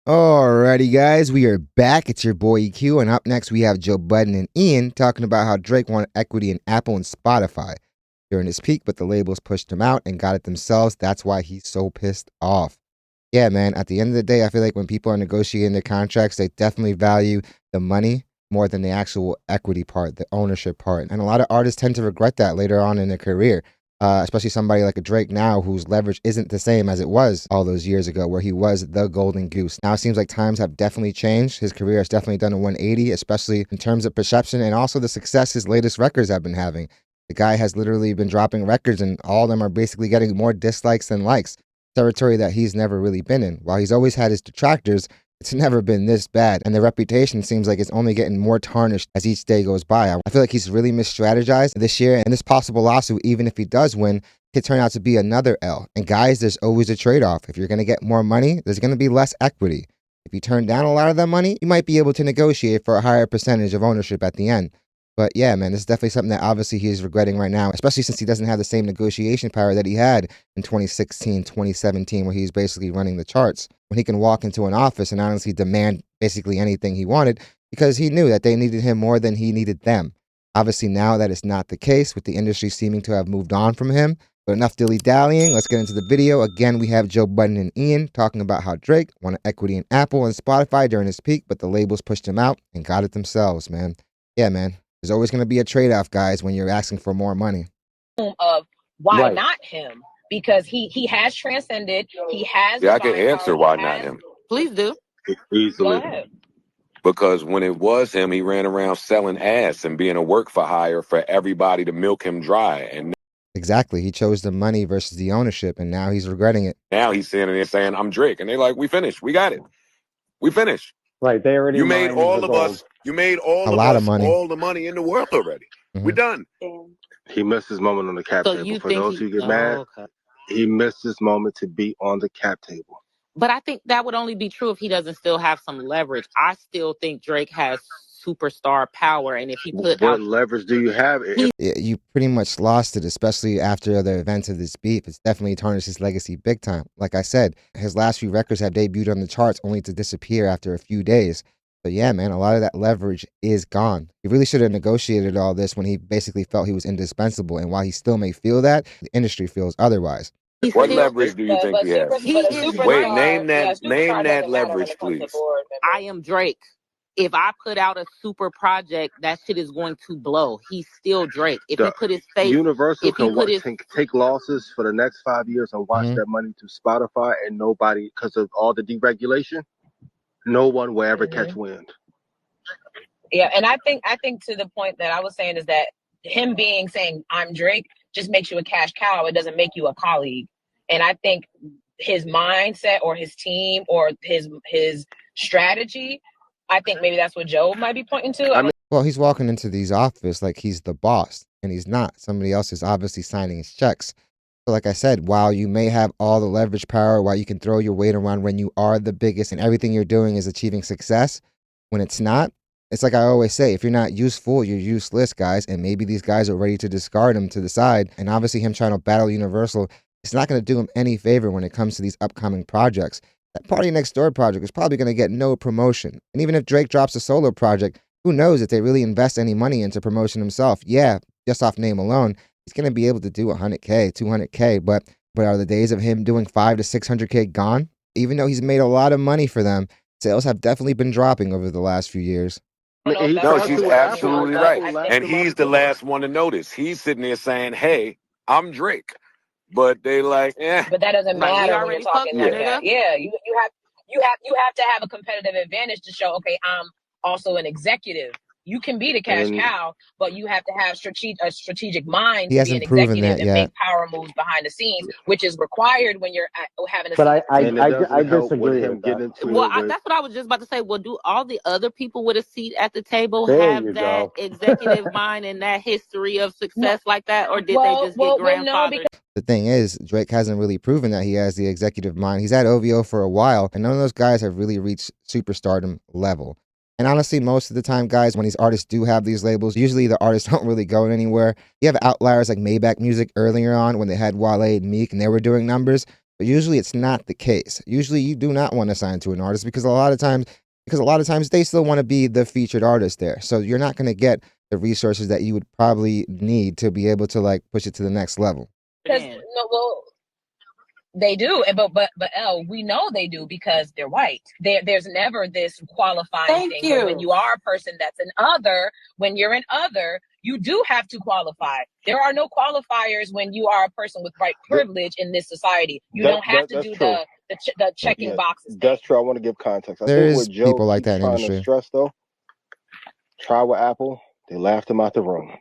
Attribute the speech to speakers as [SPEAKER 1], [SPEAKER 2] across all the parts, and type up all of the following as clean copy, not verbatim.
[SPEAKER 1] Alrighty, guys, we are back. It's your boy EQ, and up next we have Joe Budden and Ian talking about how Drake wanted equity in Apple and Spotify during his peak, but the labels pushed him out and got it themselves. That's why he's so pissed off. Yeah, man, at the end of the day, I feel like when people are negotiating their contracts, they definitely value the money more than the actual equity part, the ownership part. And a lot of artists tend to regret that later on in their career. Especially somebody like a Drake now whose leverage isn't the same as it was all those years ago where he was the golden goose. Now it seems like times have definitely changed. His career has definitely done a 180, especially in terms of perception and also the success his latest records have been having. The guy has literally been dropping records and all of them are basically getting more dislikes than likes, territory that he's never really been in. While he's always had his detractors, it's never been this bad, and the reputation seems like it's only getting more tarnished as each day goes by. I feel like he's really misstrategized this year, and this possible lawsuit, even if he does win, could turn out to be another L. And guys, there's always a trade-off. If you're going to get more money, there's going to be less equity. If you turn down a lot of that money, you might be able to negotiate for a higher percentage of ownership at the end. But yeah, man, this is definitely something that obviously he's regretting right now, especially since he doesn't have the same negotiation power that he had in 2016, 2017, where he was basically running the charts. When he can walk into an office and honestly demand basically anything he wanted because he knew that they needed him more than he needed them. Obviously, now that is not the case, with the industry seeming to have moved on from him. But enough dilly-dallying, let's get into the video. Again, we have Joe Budden and Ian talking about how Drake wanted equity in Apple and Spotify during his peak, but the labels pushed him out and got it themselves, man. Yeah, man. There's always going to be a trade-off, guys, when you're asking for more money.
[SPEAKER 2] Of why not him? Because he has transcended. He has.
[SPEAKER 3] Yeah, I can answer why not him.
[SPEAKER 2] Please do.
[SPEAKER 4] Easily.
[SPEAKER 2] Go ahead.
[SPEAKER 3] Because when it was him, he ran around selling ass and being a work for hire for everybody to milk him dry. And
[SPEAKER 1] Exactly. He chose the money versus the ownership, and now he's regretting it.
[SPEAKER 3] now he's sitting there saying, I'm Drake. And they're like, we finished. We got it. We finished.
[SPEAKER 4] Right. They already
[SPEAKER 3] You made
[SPEAKER 4] mined
[SPEAKER 3] all
[SPEAKER 4] the
[SPEAKER 3] of
[SPEAKER 4] gold.
[SPEAKER 3] us. You made all
[SPEAKER 1] A
[SPEAKER 3] of
[SPEAKER 1] lot
[SPEAKER 3] us
[SPEAKER 1] of money.
[SPEAKER 3] all the money in the world already. We're done.
[SPEAKER 4] He missed his moment on the cap
[SPEAKER 2] So
[SPEAKER 4] table.
[SPEAKER 2] you
[SPEAKER 4] For
[SPEAKER 2] think
[SPEAKER 4] those
[SPEAKER 2] he-
[SPEAKER 4] who get
[SPEAKER 2] Oh,
[SPEAKER 4] mad,
[SPEAKER 2] okay.
[SPEAKER 4] he missed his moment to be on the cap table.
[SPEAKER 2] But I think that would only be true if he doesn't still have some leverage. I still think Drake has superstar power, and if he put
[SPEAKER 4] What
[SPEAKER 2] out,
[SPEAKER 4] leverage do you have?
[SPEAKER 1] You pretty much lost it, especially after the events of this beef. It's definitely tarnished his legacy big time. Like I said, his last few records have debuted on the charts only to disappear after a few days. But yeah, man, a lot of that leverage is gone. He really should have negotiated all this when he basically felt he was indispensable. And while he still may feel that, the industry feels otherwise.
[SPEAKER 3] What leverage do you think he has? Wait, name that leverage, please.
[SPEAKER 2] I am Drake. If I put out a super project, that shit is going to blow. He's still Drake. If he put his face,
[SPEAKER 4] Universal
[SPEAKER 2] if he
[SPEAKER 4] can
[SPEAKER 2] put his,
[SPEAKER 4] take losses for the next 5 years and watch that money to Spotify, and nobody, because of all the deregulation, no one will ever catch wind.
[SPEAKER 5] Yeah, and I think to the point that I was saying is that him saying I'm Drake just makes you a cash cow. It doesn't make you a colleague. And I think his mindset or his team or his strategy, I think maybe that's what Joe might be pointing to.
[SPEAKER 1] Well, he's walking into these offices like he's the boss, and he's not. Somebody else is obviously signing his checks. So like I said, while you may have all the leverage power, while you can throw your weight around when you are the biggest and everything you're doing is achieving success, when it's not, it's like I always say, if you're not useful, you're useless, guys. And maybe these guys are ready to discard him to the side. And obviously him trying to battle Universal, it's not going to do him any favor when it comes to these upcoming projects. That Party Next Door project is probably going to get no promotion. And even if Drake drops a solo project, who knows if they really invest any money into promotion himself. Yeah, just off name alone, he's going to be able to do 100K, 200K, but are the days of him doing 500 to 600K gone? Even though he's made a lot of money for them, sales have definitely been dropping over the last few years.
[SPEAKER 3] No, she's absolutely right. And he's the last one to notice. He's sitting there saying, hey, I'm Drake. But they like,
[SPEAKER 5] But that doesn't matter when you're talking like
[SPEAKER 3] Yeah.
[SPEAKER 5] that. Yeah, you have to have a competitive advantage to show, okay, I'm also an executive. You can be the cash cow, but you have to have a strategic mind
[SPEAKER 1] He
[SPEAKER 5] to be an
[SPEAKER 1] hasn't proven
[SPEAKER 5] executive
[SPEAKER 1] that
[SPEAKER 5] and
[SPEAKER 1] yet.
[SPEAKER 5] make power moves behind the scenes, which is required when you're having a.
[SPEAKER 4] But I disagree with him.
[SPEAKER 2] well, that's what I was just about to say. Well, do all the other people with a seat at the table
[SPEAKER 4] There
[SPEAKER 2] have
[SPEAKER 4] you
[SPEAKER 2] that
[SPEAKER 4] go.
[SPEAKER 2] executive mind and that history of success like that, or did they just get grandfathered?
[SPEAKER 1] The thing is, Drake hasn't really proven that he has the executive mind. He's at OVO for a while, and none of those guys have really reached superstardom level. And honestly, most of the time, guys, when these artists do have these labels, usually the artists don't really go anywhere. You have outliers like Maybach Music earlier on when they had Wale and Meek and they were doing numbers. But usually it's not the case. Usually you do not want to sign to an artist because a lot of times they still want to be the featured artist there. So you're not going to get the resources that you would probably need to be able to like push it to the next level.
[SPEAKER 5] Because they do, but L, we know they do because they're white. There's never this qualifying thing. But when you are a person that's an other, when you're an other, you do have to qualify. There are no qualifiers when you are a person with white privilege in this society. You don't have to do the checking boxes.
[SPEAKER 4] That's true. I want to give context. I
[SPEAKER 1] There's
[SPEAKER 4] think what Joe
[SPEAKER 1] people like that in the
[SPEAKER 4] trying to
[SPEAKER 1] industry.
[SPEAKER 4] stress though, try with Apple, they laughed him out the room.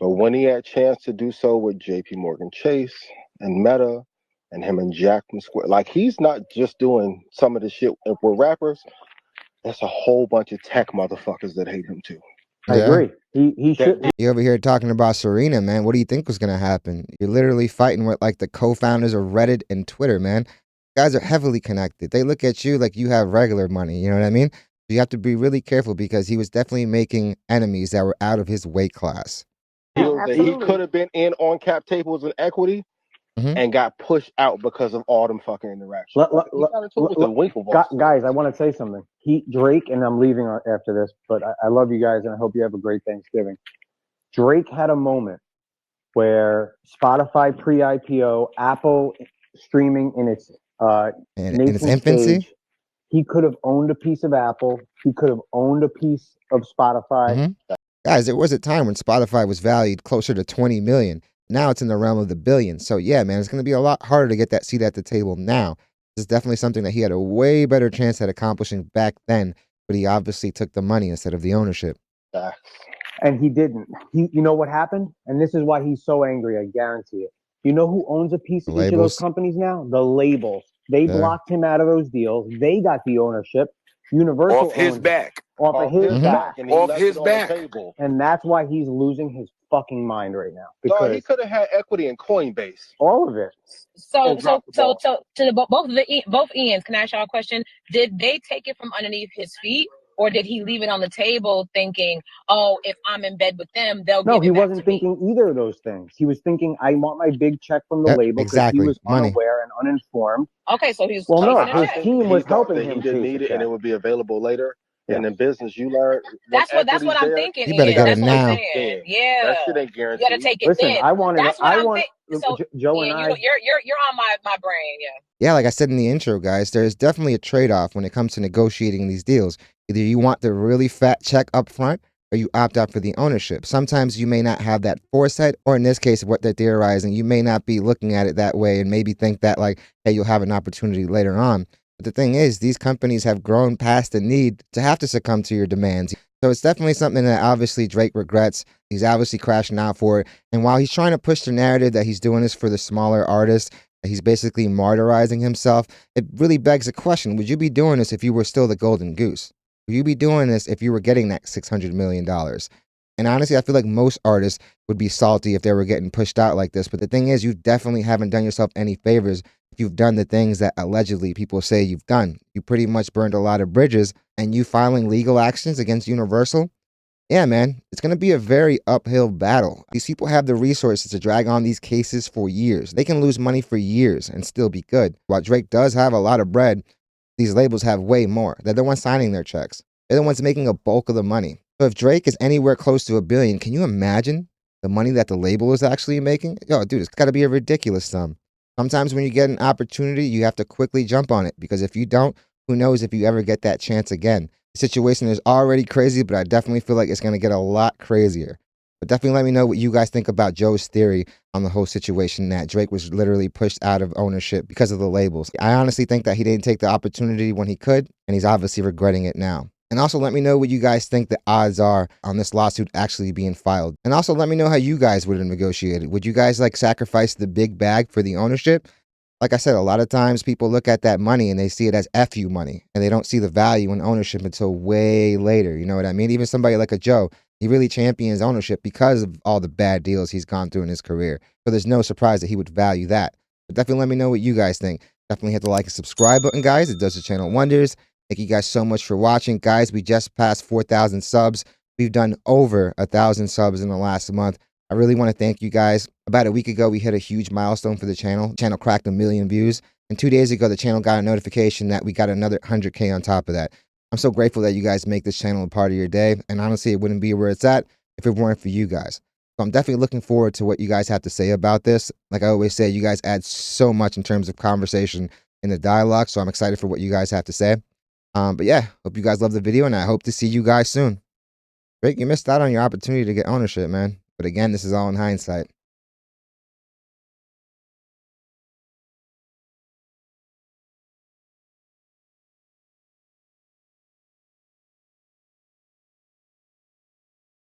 [SPEAKER 4] But when he had a chance to do so with JP Morgan Chase and Meta and him and Jackman Square, like he's not just doing some of the shit with rappers. There's a whole bunch of tech motherfuckers that hate him too.
[SPEAKER 6] I agree. He should.
[SPEAKER 1] You over here talking about Serena, man. What do you think was gonna happen? You're literally fighting with like the co-founders of Reddit and Twitter, man. Guys are heavily connected. They look at you like you have regular money. You know what I mean? You have to be really careful because he was definitely making enemies that were out of his weight class.
[SPEAKER 4] That he could have been in on cap tables and equity and got pushed out because of all them fucking interactions.
[SPEAKER 6] Guys, I want to say something. Drake, and I'm leaving after this, but I love you guys and I hope you have a great Thanksgiving. Drake had a moment where Spotify pre-IPO, Apple streaming in its
[SPEAKER 1] infancy,
[SPEAKER 6] stage, he could have owned a piece of Apple. He could have owned a piece of Spotify.
[SPEAKER 1] Guys, there was a time when Spotify was valued closer to 20 million. Now it's in the realm of the billions. So yeah, man, it's going to be a lot harder to get that seat at the table now. This is definitely something that he had a way better chance at accomplishing back then, but he obviously took the money instead of the ownership.
[SPEAKER 6] And he didn't. You know what happened? And this is why he's so angry, I guarantee it. You know who owns a piece of each of those companies now? The labels. They blocked him out of those deals. They got the ownership. Universal
[SPEAKER 3] off his back.
[SPEAKER 6] Off of his back.
[SPEAKER 3] Off his back.
[SPEAKER 6] And that's why he's losing his fucking mind right now.
[SPEAKER 4] Because he could have had equity in Coinbase.
[SPEAKER 6] All of it.
[SPEAKER 5] So to both Ians, can I ask y'all a question? Did they take it from underneath his feet? Or did he leave it on the table thinking, oh, if I'm in bed with them, they'll give it back to me?
[SPEAKER 6] No, he wasn't thinking either of those things. He was thinking, I want my big check from the label because he was unaware and uninformed.
[SPEAKER 5] Okay, so he's...
[SPEAKER 6] Well, no, his team was helping him.
[SPEAKER 4] He didn't need it and it would be available later. And in business, you learn.
[SPEAKER 5] That's what I'm thinking.
[SPEAKER 1] You better get it now.
[SPEAKER 5] Yeah.
[SPEAKER 4] That shit ain't guaranteed.
[SPEAKER 5] You got to take it
[SPEAKER 6] Listen,
[SPEAKER 5] then. So,
[SPEAKER 6] Joe and I...
[SPEAKER 5] You're on my brain,
[SPEAKER 1] Yeah, like I said in the intro, guys, there's definitely a trade-off when it comes to negotiating these deals. Either you want the really fat check up front or you opt out for the ownership. Sometimes you may not have that foresight, or in this case, what they're theorizing, you may not be looking at it that way and maybe think that like, hey, you'll have an opportunity later on. But the thing is, these companies have grown past the need to have to succumb to your demands. So it's definitely something that obviously Drake regrets. He's obviously crashing out for it. And while he's trying to push the narrative that he's doing this for the smaller artists, that he's basically martyrizing himself, it really begs a question. Would you be doing this if you were still the golden goose? Would you be doing this if you were getting that $600 million? And honestly, I feel like most artists would be salty if they were getting pushed out like this. But the thing is, you definitely haven't done yourself any favors if you've done the things that allegedly people say you've done. You pretty much burned a lot of bridges, and you filing legal actions against Universal, yeah, man, it's going to be a very uphill battle. These people have the resources to drag on these cases for years. They can lose money for years and still be good. While Drake does have a lot of bread, these labels have way more. They're the ones signing their checks. They're the ones making a bulk of the money. So if Drake is anywhere close to $1 billion, can you imagine the money that the label is actually making? Yo, dude, it's got to be a ridiculous sum. Sometimes when you get an opportunity, you have to quickly jump on it, because if you don't, who knows if you ever get that chance again. The situation is already crazy, but I definitely feel like it's going to get a lot crazier. But definitely let me know what you guys think about Joe's theory on the whole situation, that Drake was literally pushed out of ownership because of the labels. I honestly think that he didn't take the opportunity when he could, and he's obviously regretting it now. And also let me know what you guys think the odds are on this lawsuit actually being filed. And also let me know how you guys would have negotiated. Would you guys like sacrifice the big bag for the ownership? Like I said, a lot of times people look at that money and they see it as FU money, and they don't see the value in ownership until way later. You know what I mean? Even somebody like a Joe, he really champions ownership because of all the bad deals he's gone through in his career. So there's no surprise that he would value that. But definitely let me know what you guys think. Definitely hit the like and subscribe button, guys. It does the channel wonders. Thank you guys so much for watching. Guys, we just passed 4,000 subs. We've done over 1,000 subs in the last month. I really want to thank you guys. About a week ago, we hit a huge milestone for the channel. The channel cracked 1 million views. And 2 days ago, the channel got a notification that we got another 100K on top of that. I'm so grateful that you guys make this channel a part of your day. And honestly, it wouldn't be where it's at if it weren't for you guys. So I'm definitely looking forward to what you guys have to say about this. Like I always say, you guys add so much in terms of conversation in the dialogue. So I'm excited for what you guys have to say. But yeah, hope you guys love the video, and I hope to see you guys soon. Drake, you missed out on your opportunity to get ownership, man. But again, this is all in hindsight.